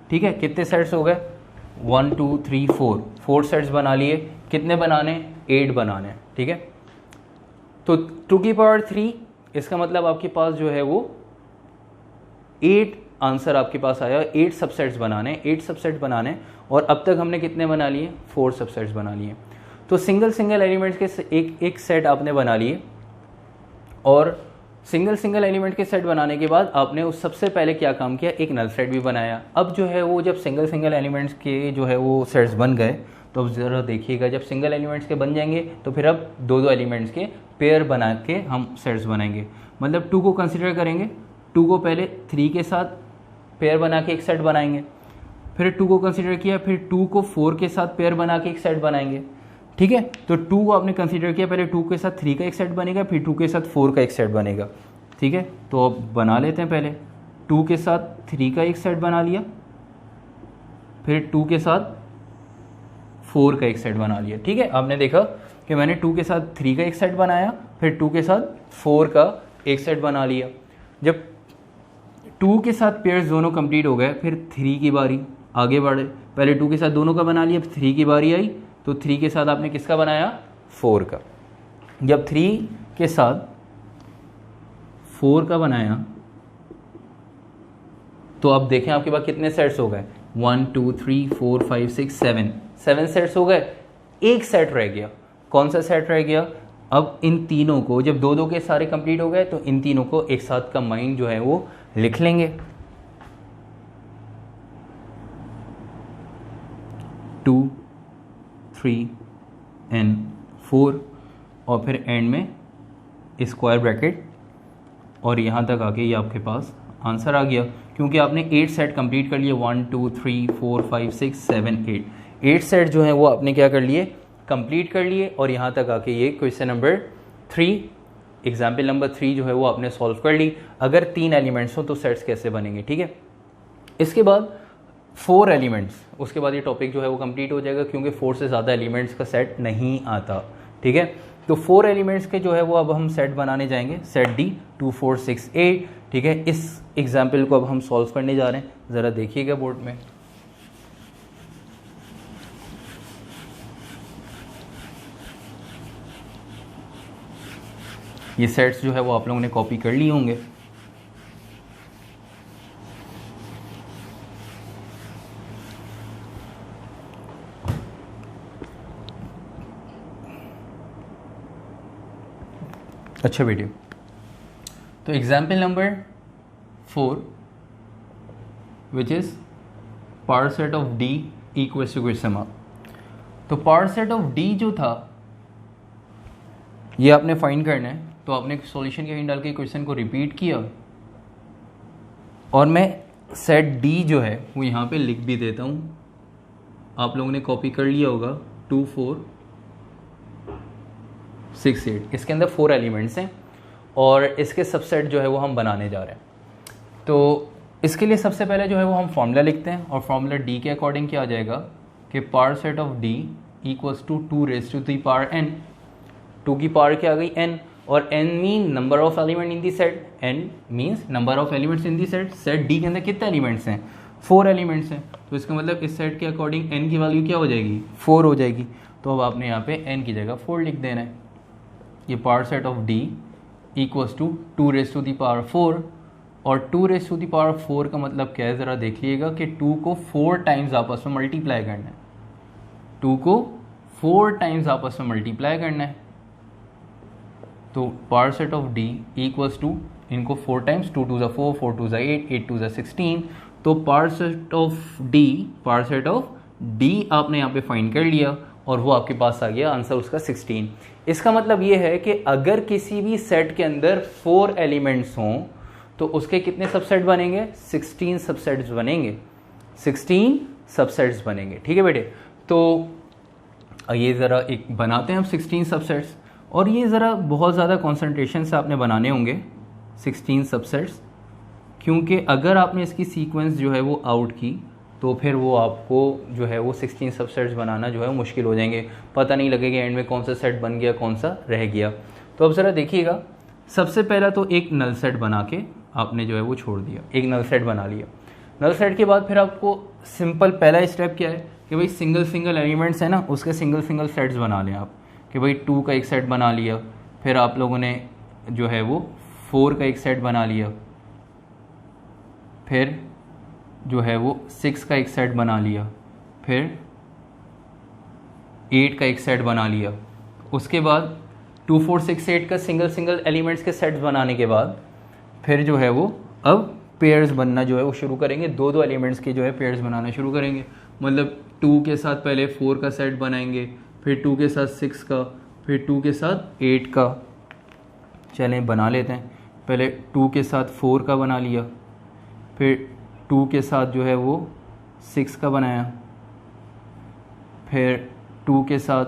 ठीक है, कितने सेट्स हो गए, 1 2 3 4, 4 सेट्स बना लिए। कितने बनाने, 8 बनाने। ठीक है, तो 2 की पावर 3, इसका मतलब आपके पास जो है वो 8 आंसर आपके पास आया, 8 सबसेट्स बनाने, 8 सबसेट्स बनाने। और अब तक हमने कितने बना लिए, 4 सबसेट्स बना लिए। तो सिंगल सिंगल एलिमेंट्स के एक एक सेट आपने बना लिए और सिंगल सिंगल एलिमेंट के सेट बनाने के बाद आपने उस सबसे पहले क्या काम किया, एक नल सेट भी बनाया। अब जो है वो जब सिंगल सिंगल एलिमेंट्स के जो है वो सेट्स बन गए, तो अब ज़रा देखिएगा, जब सिंगल एलिमेंट्स के बन जाएंगे तो फिर अब दो दो एलिमेंट्स के पेयर बना के हम सेट्स बनाएंगे। मतलब 2 को कंसिडर करेंगे, 2 को पहले 3 के साथ पेयर बना के एक सेट बनाएंगे, फिर 2 को कंसिडर किया, फिर 2 को 4 के साथ पेयर बना के एक सेट बनाएंगे। ठीक है, तो 2 को आपने कंसीडर किया, पहले 2 के साथ 3 का एक सेट बनेगा, फिर 2 के साथ 4 का एक सेट बनेगा। ठीक है, तो अब बना लेते हैं। पहले 2 के साथ 3 का एक सेट बना लिया, फिर 2 के साथ 4 का एक सेट बना लिया। ठीक है, आपने देखा कि मैंने 2 के साथ 3 का एक सेट बनाया, फिर 2 के साथ 4 का एक सेट बना लिया। जब 2 के साथ पेयर्स दोनों कंप्लीट हो गए, फिर 3 की बारी, आगे बढ़े, पहले 2 के साथ दोनों का बना लिया, फिर 3 की बारी आई, तो 3 के साथ आपने किसका बनाया, 4 का। जब 3 के साथ 4 का बनाया, तो अब देखें आपके पास कितने सेट्स हो गए, 1 2 3 4 5 6 7 सेट्स हो गए। एक सेट रह गया, कौन सा सेट रह गया, अब इन तीनों को जब दो दो के सारे कंप्लीट हो गए, तो इन तीनों को एक साथ कंबाइन जो है वो लिख लेंगे, 2 3 एंड 4, और फिर एंड में स्क्वायर ब्रैकेट, और यहाँ तक आके ये आपके पास आंसर आ गया, क्योंकि आपने 8 सेट कंप्लीट कर लिए, 1 2 3 4 5 6 7 8 सेट जो है वो आपने क्या कर लिए, कंप्लीट कर लिए। और यहाँ तक आके ये क्वेश्चन नंबर 3, एग्जाम्पल नंबर 3 जो है वो आपने सॉल्व कर ली। अगर 3 एलिमेंट्स हो तो सेट्स कैसे बनेंगे। ठीक है, इसके बाद 4 एलिमेंट्स, उसके बाद ये टॉपिक जो है वो कंप्लीट हो जाएगा, क्योंकि 4 से ज़्यादा एलिमेंट्स का सेट नहीं आता। ठीक है, तो 4 एलिमेंट्स के जो है वो अब हम सेट बनाने जाएंगे, सेट डी 2 4 6 8। ठीक है, इस एग्जाम्पल को अब हम सॉल्व करने जा रहे हैं, ज़रा देखिएगा बोर्ड में। ये सेट्स जो है वो आप लोगों ने कॉपी कर लिए होंगे। अच्छा बेटियों, तो example number 4 which is power set of D equals to question mark. तो पावर सेट ऑफ डी जो था ये आपने फाइंड करना है, तो आपने सॉल्यूशन के हिंट डाल के क्वेश्चन को रिपीट किया, और मैं सेट डी जो है वो यहाँ पे लिख भी देता हूँ, आप लोगों ने कॉपी कर लिया होगा, 2 4 6 8। इसके अंदर 4 एलिमेंट्स हैं और इसके सबसेट जो है वो हम बनाने जा रहे हैं। तो इसके लिए सबसे पहले जो है वो हम फॉर्मूला लिखते हैं, और फॉर्मूला डी के अकॉर्डिंग क्या आ जाएगा कि power set of D equals to 2 raise to the power n। 2 की पावर क्या आ गई, n, और n mean number of element in the set, n means number of elements in the set. Set D के अंदर कितने elements हैं, 4 elements हैं, तो इसका मतलब इस सेट के अकॉर्डिंग n की वैल्यू क्या हो जाएगी, 4 हो जाएगी। तो अब आपने यहाँ पे n की जगह 4 लिख देना है। ये power set of D equals to 2 raise to the power 4, और 2 रेज़ टू दी पावर 4 का मतलब क्या है, ज़रा देख लीजिएगा कि 2 को 4 टाइम्स आपस में मल्टीप्लाई करना है, 2 को 4 टाइम्स आपस में मल्टीप्लाई करना है। तो power set of D equals to, इनको 4 टाइम्स, 2 2 4, 4 2 8, 8 2 16। तो पावर सेट ऑफ D आपने यहाँ पे फाइंड कर लिया, और वो आपके पास आ गया आंसर उसका 16। इसका मतलब ये है कि अगर किसी भी सेट के अंदर 4 एलिमेंट्स हों तो उसके कितने सबसेट बनेंगे, 16 सबसेट्स बनेंगे, 16 सबसेट्स बनेंगे। ठीक है बेटे, तो ये ज़रा एक बनाते हैं हम 16 सबसेट्स, और ये ज़रा बहुत ज़्यादा कॉन्सेंट्रेशन से आपने बनाने होंगे 16 सबसेट्स, क्योंकि अगर आपने इसकी सीक्वेंस जो है वो आउट की तो फिर वो आपको जो है वो 16 सबसेट्स बनाना जो है वो मुश्किल हो जाएंगे, पता नहीं लगेगा एंड में कौन सा सेट बन गया कौन सा रह गया। तो अब ज़रा देखिएगा, सबसे पहला तो एक नल सेट बना के आपने जो है वो छोड़ दिया, एक नल सेट बना लिया। नल सेट के बाद फिर आपको सिंपल पहला स्टेप क्या है कि भाई सिंगल एलिमेंट्स है ना, उसके सिंगल सेट्स बना लें आप, कि भाई 2 का एक सेट बना लिया, फिर आप लोगों ने जो है वो 4 का एक सेट बना लिया, फिर जो है वो 6 का एक सेट बना लिया, फिर 8 का एक सेट बना लिया। उसके बाद 2 4 6 8 का सिंगल सिंगल एलिमेंट्स के सेट्स बनाने के बाद फिर जो है वो अब पेयर्स बनना जो है वो शुरू करेंगे, दो दो एलिमेंट्स के जो है पेयर्स बनाना शुरू करेंगे। मतलब 2 के साथ पहले 4 का सेट बनाएंगे, फिर 2 के साथ 6 का, फिर 2 के साथ 8 का। चलें बना लेते हैं। पहले 2 के साथ 4 का बना लिया, फिर 2 के साथ जो है वो 6 का बनाया, फिर 2 के साथ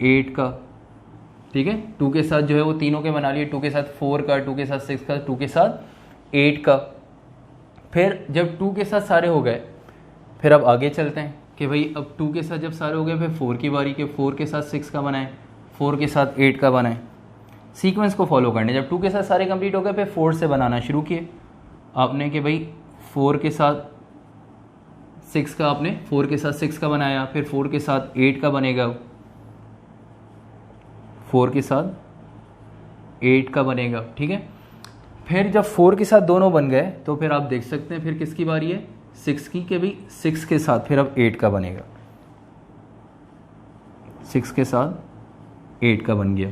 8 का, ठीक है। 2 के साथ जो है वो तीनों के बना लिए, 2 के साथ 4 का, 2 के साथ 6 का, 2 के साथ 8 का। फिर जब 2 के साथ सारे हो गए, फिर अब आगे चलते हैं कि भाई अब 2 के साथ जब सारे हो गए, फिर 4 की बारी के 4 के साथ 6 का बनाएं, 4 के साथ 8 का बनाएं। सीक्वेंस को फॉलो करने, जब 2 के साथ सारे कंप्लीट हो गए, फिर 4 से बनाना शुरू किए आपने कि भाई 4 के साथ 6 का, आपने 4 के साथ 6 का बनाया, फिर 4 के साथ 8 का बनेगा, 4 के साथ 8 का बनेगा, ठीक है। फिर जब 4 के साथ दोनों बन गए तो फिर आप देख सकते हैं फिर किसकी बारी है, 6 की, कि भाई 6 के साथ फिर अब 8 का बनेगा, 6 के साथ 8 का बन गया।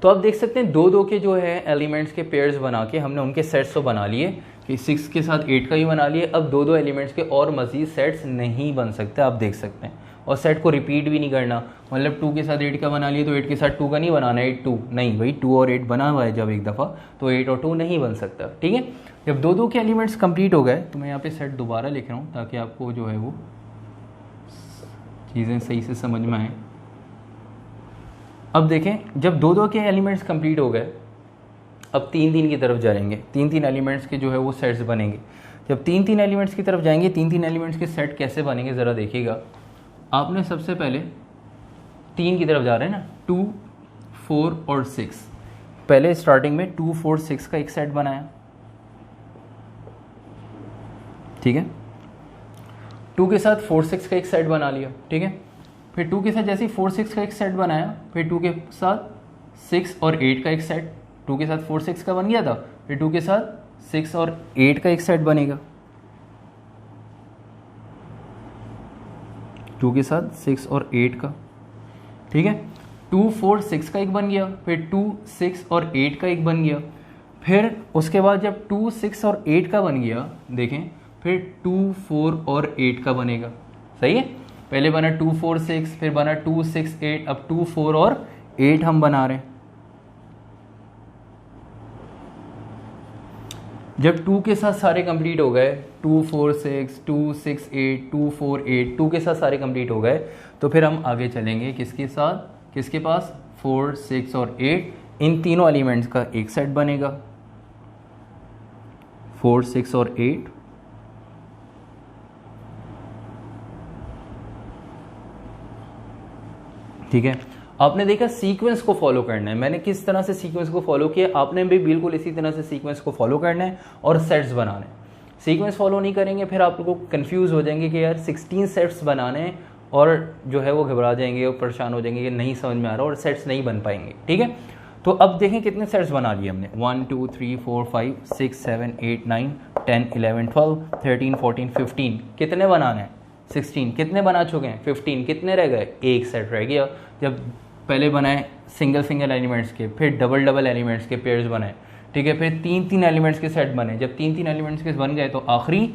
तो आप देख सकते हैं दो दो के जो है एलिमेंट्स के पेयर्स बना के हमने उनके सेट्स तो बना लिए कि 6 के साथ 8 का ही बना लिए। अब दो दो एलिमेंट्स के और मज़ीद सेट्स नहीं बन सकते, आप देख सकते हैं। और सेट को रिपीट भी नहीं करना, मतलब 2 के साथ 8 का बना लिए तो 8 के साथ 2 का नहीं बनाना, 8 2 नहीं भाई, 2 और 8 बना हुआ है जब एक दफ़ा, तो 8 और 2 नहीं बन सकता, ठीक है। जब दो दो के एलिमेंट्स कंप्लीट हो गए तो मैं यहाँ पे सेट दोबारा लिख रहा हूँ ताकि आपको जो है वो चीज़ें सही से समझ में आए। अब देखें जब दो दो के एलिमेंट्स कंप्लीट हो गए, अब 3 3 की तरफ जाएंगे, 3 3 एलिमेंट्स के जो है वो सेट्स बनेंगे। जब 3 3 एलिमेंट्स की तरफ जाएंगे, 3 3 एलिमेंट्स के सेट कैसे बनेंगे ज़रा देखिएगा। आपने सबसे पहले 3 की तरफ जा रहे हैं ना, 2 4 और 6, पहले स्टार्टिंग में 2 4 6 का एक सेट बनाया, ठीक है। 2 के साथ 4 6 का एक सेट बना लिया, ठीक है। फिर 2 के साथ जैसे ही 4 6 का एक सेट बनाया, फिर 2 के साथ 6 और 8 का एक सेट, 2 के साथ 4 6 का बन गया था, फिर 2 के साथ 6 और 8 का एक सेट बनेगा, 2 के साथ 6 और 8 का, ठीक है। 2 4 6 का एक बन गया, फिर 2 6 और 8 का एक बन गया। फिर उसके बाद जब 2 6 और 8 का बन गया, देखें फिर 2 4 और 8 का बनेगा, सही है। पहले बना 2 4 6, फिर बना 2 6 8, अब 2 4 और 8 हम बना रहे हैं। जब 2 के साथ सारे कंप्लीट हो गए, 2 4 6 2 6 8 2 4 8, 2 के साथ सारे कंप्लीट हो गए, तो फिर हम आगे चलेंगे किसके साथ, किसके पास 4 6 और 8, इन तीनों एलिमेंट्स का एक सेट बनेगा, 4 6 और 8, ठीक है। आपने देखा सीक्वेंस को फॉलो करना है, मैंने किस तरह से सीक्वेंस को फॉलो किया, आपने भी बिल्कुल इसी तरह से सीक्वेंस को फॉलो करना है और सेट्स बनाने हैं। सीक्वेंस फॉलो नहीं करेंगे फिर आप लोग कंफ्यूज हो जाएंगे कि यार 16 सेट्स बनाने हैं, और जो है वो घबरा जाएंगे और परेशान हो जाएंगे कि नहीं समझ में आ रहा और सेट्स नहीं बन पाएंगे, ठीक है। तो अब देखें कितने सेट्स बना लिए हमने, 1 2 3 4 5 6 7 8 9 10 11 12 13 14 15, कितने बनाने हैं 16, कितने बना चुके हैं 15, कितने रह गए, एक सेट रह गया। जब पहले बनाए सिंगल सिंगल एलिमेंट्स के, फिर डबल डबल एलिमेंट्स के पेयर्स बनाए, ठीक है, फिर 3 3 एलिमेंट्स के सेट बने। जब 3 3 एलिमेंट्स के बन गए तो आखिरी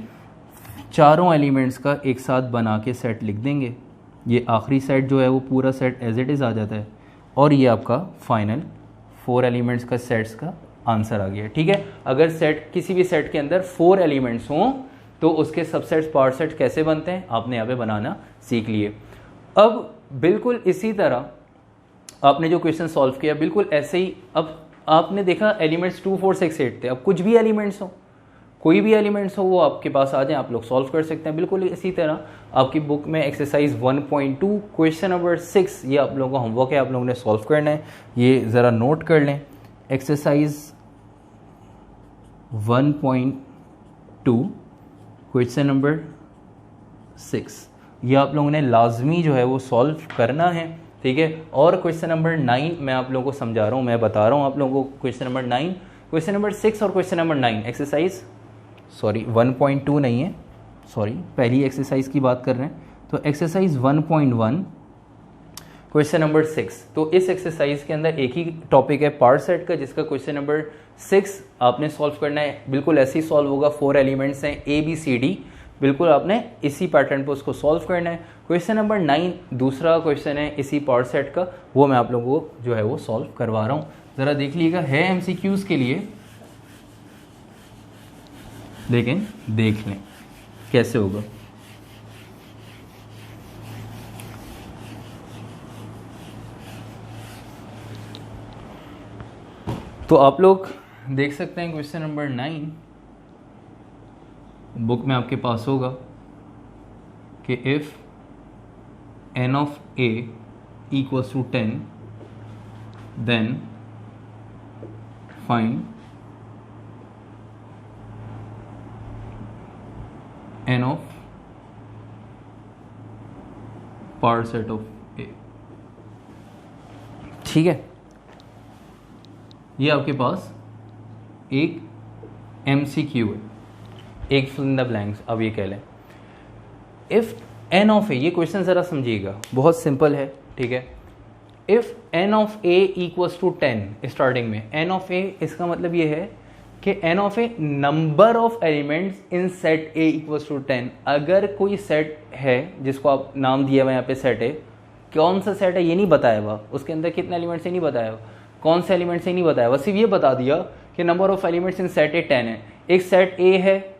चारों एलिमेंट्स का एक साथ बना के सेट लिख देंगे। ये आखिरी सेट जो है वो पूरा सेट एज इट इज़ आ जाता है, और ये आपका फाइनल 4 एलिमेंट्स का सेट्स का आंसर आ गया, ठीक है। अगर सेट किसी भी सेट के अंदर 4 एलिमेंट्स हों तो उसके सबसेट्स पार्ट सेट्स कैसे बनते हैं आपने यहाँ पे बनाना सीख लिए। अब बिल्कुल इसी तरह आपने जो क्वेश्चन सॉल्व किया बिल्कुल ऐसे ही, अब आपने देखा एलिमेंट्स 2 4 6 8 थे, अब कुछ भी एलिमेंट्स हो, कोई भी एलिमेंट्स हो वो आपके पास आ जाए, आप लोग सॉल्व कर सकते हैं। बिल्कुल इसी तरह आपकी बुक में एक्सरसाइज 1.2 क्वेश्चन नंबर 6, ये आप लोगों का होमवर्क है, आप लोगों ने सॉल्व करना है, ये ज़रा नोट कर लें। एक्सरसाइज 1.2 क्वेश्चन नंबर 6, ये आप लोगों ने लाजमी जो है वो सॉल्व करना है, ठीक है। और क्वेश्चन नंबर 9 मैं आप लोगों को समझा रहा हूँ, मैं बता रहा हूँ आप लोगों को क्वेश्चन नंबर 9, क्वेश्चन नंबर 6 और क्वेश्चन नंबर 9 एक्सरसाइज 1.2 नहीं है, पहली एक्सरसाइज की बात कर रहे हैं। तो एक्सरसाइज 1.1 क्वेश्चन नंबर 6। तो इस एक्सरसाइज के अंदर एक ही टॉपिक है पार्ट सेट का, जिसका क्वेश्चन नंबर 6 आपने सॉल्व करना है। बिल्कुल ऐसे ही सॉल्व होगा, 4 एलिमेंट्स हैं ABCD, बिल्कुल आपने इसी पैटर्न पे उसको सॉल्व करना है। क्वेश्चन नंबर 9 दूसरा क्वेश्चन है इसी पार्ट सेट का, वो मैं आप लोगों को जो है वो सॉल्व करवा रहा हूँ। ज़रा देख लीजिएगा, है MCQs के लिए, लेकिन देख लें कैसे होगा। तो आप लोग देख सकते हैं क्वेश्चन नंबर 9 बुक में आपके पास होगा कि if n of a equals to 10 then find n of part set of a। ठीक है, ये आपके पास एक MCQ है, एक fill in the blanks। अब ये कह लें इफ़ n ऑफ ए, ये क्वेश्चन ज़रा समझिएगा, बहुत सिंपल है, ठीक है। If n of a equals to 10, starting में n ऑफ a, इसका मतलब ये है कि n of a number of elements in set a equals to 10। अगर कोई सेट है जिसको आप नाम दिया हुआ यहाँ पे सेट है, कौन सा सेट है ये नहीं बताया हुआ, उसके अंदर कितने एलिमेंट्स है नहीं बताया हुआ, कौन से एलिमेंट्स है नहीं बताया हुआ, सिर्फ ये बता दिया कि number of elements in set ए 10 है। एक सेट ए है,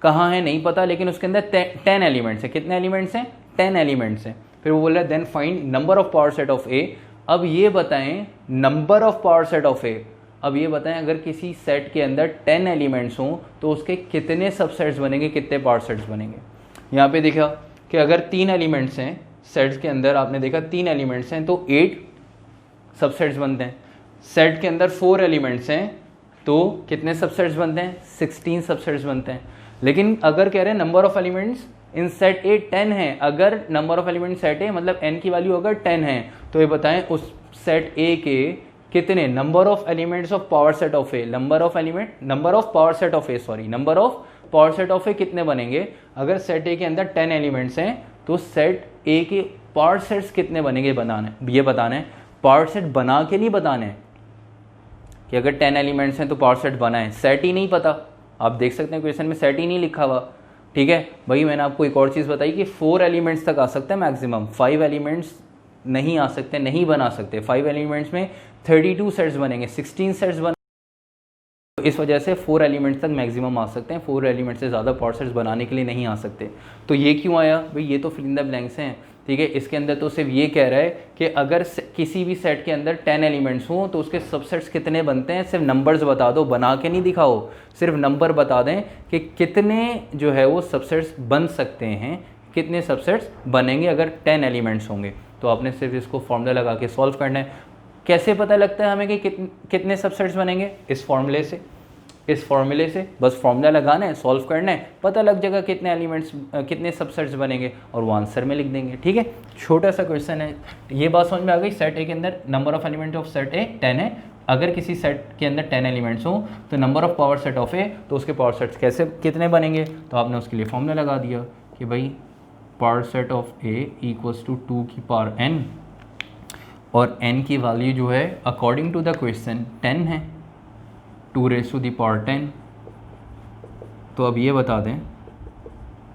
कहाँ है नहीं पता, लेकिन उसके अंदर 10 एलिमेंट्स हैं। कितने एलिमेंट्स हैं? 10 एलिमेंट्स हैं। फिर वो बोल रहा है then find number of power set of A. अब ये बताएं number of power set of A, अब ये बताएं अगर किसी सेट के अंदर 10 एलिमेंट्स हों तो उसके कितने सबसेट्स बनेंगे, कितने पावर सेट्स बनेंगे। यहाँ पे देखा कि अगर 3 एलिमेंट्स हैं सेट्स के अंदर, आपने देखा 3 एलिमेंट्स हैं तो 8 सबसेट्स बनते हैं। सेट के अंदर 4 एलिमेंट्स हैं तो कितने सबसेट्स बनते हैं? 16 सबसेट्स बनते हैं। लेकिन अगर कह रहे हैं number of elements in set ए 10 है, अगर नंबर ऑफ एलिमेंट्स सेट ए मतलब n की वैल्यू अगर 10 है तो ये बताएं उस सेट ए के कितने number of elements of power set of A, number of power set of A, sorry number of power set of A कितने बनेंगे। अगर सेट ए के अंदर 10 एलिमेंट्स हैं तो सेट ए के पावर सेट्स कितने बनेंगे बनाना है, ये बताना है। पावर सेट बना के नहीं बताना है कि अगर 10 एलिमेंट्स हैं तो पावर सेट बना है, सेट ही नहीं पता। आप देख सकते हैं क्वेश्चन में सेट ही नहीं लिखा हुआ, ठीक है भाई। मैंने आपको एक और चीज़ बताई कि 4 एलिमेंट्स तक आ सकते हैं मैक्सिमम, 5 एलिमेंट्स नहीं आ सकते, नहीं बना सकते। 5 एलिमेंट्स में 32 सेट्स बनेंगे, 16 सेट्स बने, तो इस वजह से 4 एलिमेंट्स तक मैक्सिमम आ सकते हैं। 4 एलिमेंट्स से ज़्यादा पावर सेट्स बनाने के लिए नहीं आ सकते। तो ये क्यों आया भाई, ये तो फिल इन द ब्लैंक्स हैं, ठीक है। इसके अंदर तो सिर्फ ये कह रहा है कि अगर किसी भी सेट के अंदर 10 एलिमेंट्स हों तो उसके सबसेट्स कितने बनते हैं, सिर्फ नंबर्स बता दो, बना के नहीं दिखाओ, सिर्फ नंबर बता दें कि कितने जो है वो सबसेट्स बन सकते हैं, कितने सबसेट्स बनेंगे अगर 10 एलिमेंट्स होंगे। तो आपने सिर्फ इसको फॉर्मूला लगा के सॉल्व करना है। कैसे पता लगता है हमें कि कितने सबसेट्स बनेंगे? इस फॉर्मूले से, इस फॉर्मूले से बस फॉर्मूला लगाना है, सॉल्व करना है, पता लग जाएगा कितने एलिमेंट्स, कितने सबसेट्स बनेंगे और वो आंसर में लिख देंगे, ठीक है। छोटा सा क्वेश्चन है, ये बात समझ में आ गई। सेट ए के अंदर number of element of set ए 10 है, अगर किसी सेट के अंदर 10 एलिमेंट्स हो तो number of power set of A, तो उसके पावर सेट्स कैसे कितने बनेंगे, तो आपने उसके लिए फॉर्मूला लगा दिया कि भाई power set of A equals to 2 की पावर n, और n की वैल्यू जो है अकॉर्डिंग टू द क्वेश्चन 10 है, 2 रेज़ टू द पावर 10। तो अब ये बता दें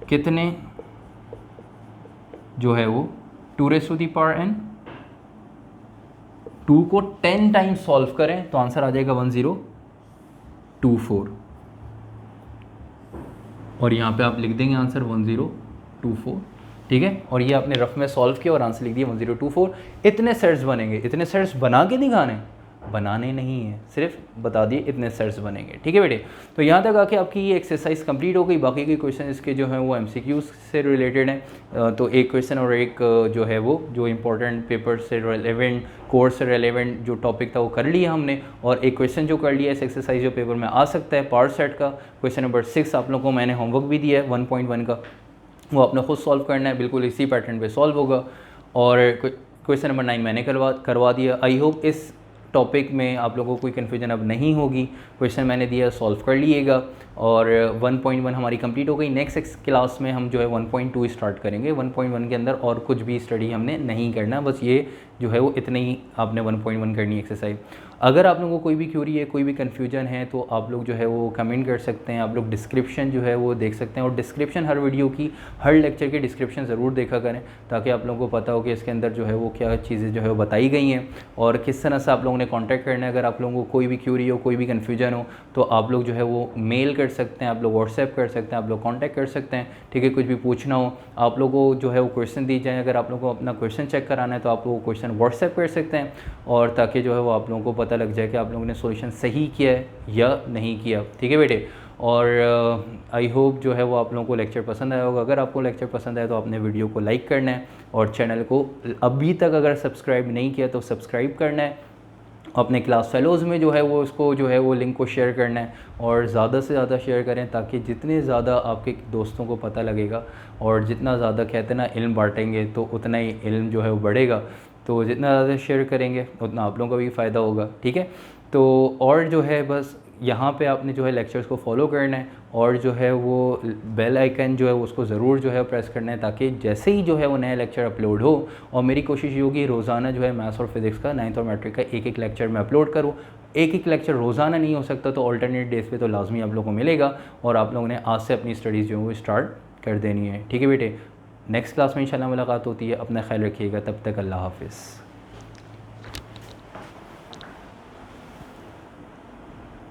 कितने जो है वो 2 raise to the power n, 2 को 10 टाइम्स सॉल्व करें तो आंसर आ जाएगा 1024, और यहाँ पे आप लिख देंगे आंसर 1024, ठीक है। और ये आपने रफ में सॉल्व किया और आंसर लिख दिया 1024। इतने सेट्स बनेंगे, इतने सेट्स बना के दिखाने, बनाने नहीं है, सिर्फ बता दिए इतने सेट्स बनेंगे, ठीक है बेटे। तो यहाँ तक आके आपकी ये एक्सरसाइज कंप्लीट हो गई। बाकी के क्वेश्चन इसके जो हैं वो MCQs से रिलेटेड हैं। तो एक क्वेश्चन और एक जो है वो जो इंपॉर्टेंट पेपर से रेलेवेंट, कोर्स से रेलेवेंट जो टॉपिक था वो कर लिया हमने, और एक क्वेश्चन जो कर लिया इस एक्सरसाइज जो पेपर में आ सकता है पावर सेट का, क्वेश्चन नंबर 6 आप लोगों को मैंने होमवर्क भी दिया है 1.1 का, वो आपने खुद सॉल्व करना है, बिल्कुल इसी पैटर्न पे सॉल्व होगा। और क्वेश्चन नंबर 9 मैंने करवा दिया। आई होप इस टॉपिक में आप लोगों को कोई कन्फ्यूजन अब नहीं होगी। क्वेश्चन मैंने दिया सॉल्व कर लिएगा और 1.1 हमारी कंप्लीट हो गई। नेक्स्ट क्लास में हम जो है 1.2 स्टार्ट करेंगे। 1.1 के अंदर और कुछ भी स्टडी हमने नहीं करना, बस ये जो है वो इतने ही आपने 1.1 करनी एक्सरसाइज। अगर आप लोगों को कोई भी क्यूरी है, कोई भी कन्फ्यूजन है, तो आप लोग जो है वो कमेंट कर सकते हैं। आप लोग डिस्क्रिप्शन जो है वो देख सकते हैं, और डिस्क्रिप्शन हर वीडियो की, हर लेक्चर की डिस्क्रिप्शन ज़रूर देखा करें, ताकि आप लोगों को पता हो कि इसके अंदर जो है वो क्या चीज़ें जो है वो बताई गई हैं और किस तरह से आप लोगों ने कॉन्टैक्ट करना है। अगर आप लोगों को कोई भी क्यूरी हो, कोई भी कन्फ्यूजन हो, तो आप लोग जो है वो मेल कर सकते हैं, आप लोग व्हाट्सएप कर सकते हैं, आप लोग कॉन्टैक्ट कर सकते हैं। ठीक है, कुछ भी पूछना हो, आप लोगों को जो है वो क्वेश्चन दी जाए, अगर आप लोगों को अपना क्वेश्चन चेक कराना है तो आप लोग क्वेश्चन व्हाट्सएप कर सकते हैं, और ताकि जो है वो आप लोगों को पता लग जाए कि आप लोगों ने सॉल्यूशन सही किया है या नहीं किया। ठीक है बेटे, और आई होप जो है वो आप लोगों को लेक्चर पसंद आया होगा। अगर आपको लेक्चर पसंद आया तो आपने वीडियो को लाइक करना है, और चैनल को अभी तक अगर सब्सक्राइब नहीं किया तो सब्सक्राइब करना है। अपने क्लास फेलोज़ में जो है वो उसको जो है वो लिंक को शेयर करना है, और ज़्यादा से ज़्यादा शेयर करें, ताकि जितने ज़्यादा आपके दोस्तों को पता लगेगा, और जितना ज़्यादा कहते हैं ना इल्म बांटेंगे तो उतना ही इल्म जो है वो बढ़ेगा। तो जितना ज़्यादा शेयर करेंगे उतना आप लोगों का भी फ़ायदा होगा। ठीक है, तो और जो है बस यहाँ पे आपने जो है लेक्चर्स को फॉलो करना है, और जो है वो बेल आइकन जो है उसको ज़रूर जो है प्रेस करना है, ताकि जैसे ही जो है वो नया लेक्चर अपलोड हो, और मेरी कोशिश ये होगी रोज़ाना जो है मैथ्स और फिज़िक्स का 9th और मैट्रिक का एक लेक्चर मैं अपलोड करूँ। एक लेक्चर रोज़ाना नहीं हो सकता, तो ऑल्टरनेट डेज पे तो लाजमी आप लोगों को मिलेगा, और आप लोगों ने आज से अपनी स्टडीज़ जो है वो स्टार्ट कर देनी है। ठीक है बेटे, नेक्स्ट क्लास में इंशाल्लाह मुलाकात होती है। अपना ख्याल रखिएगा, तब तक अल्लाह हाफिज़।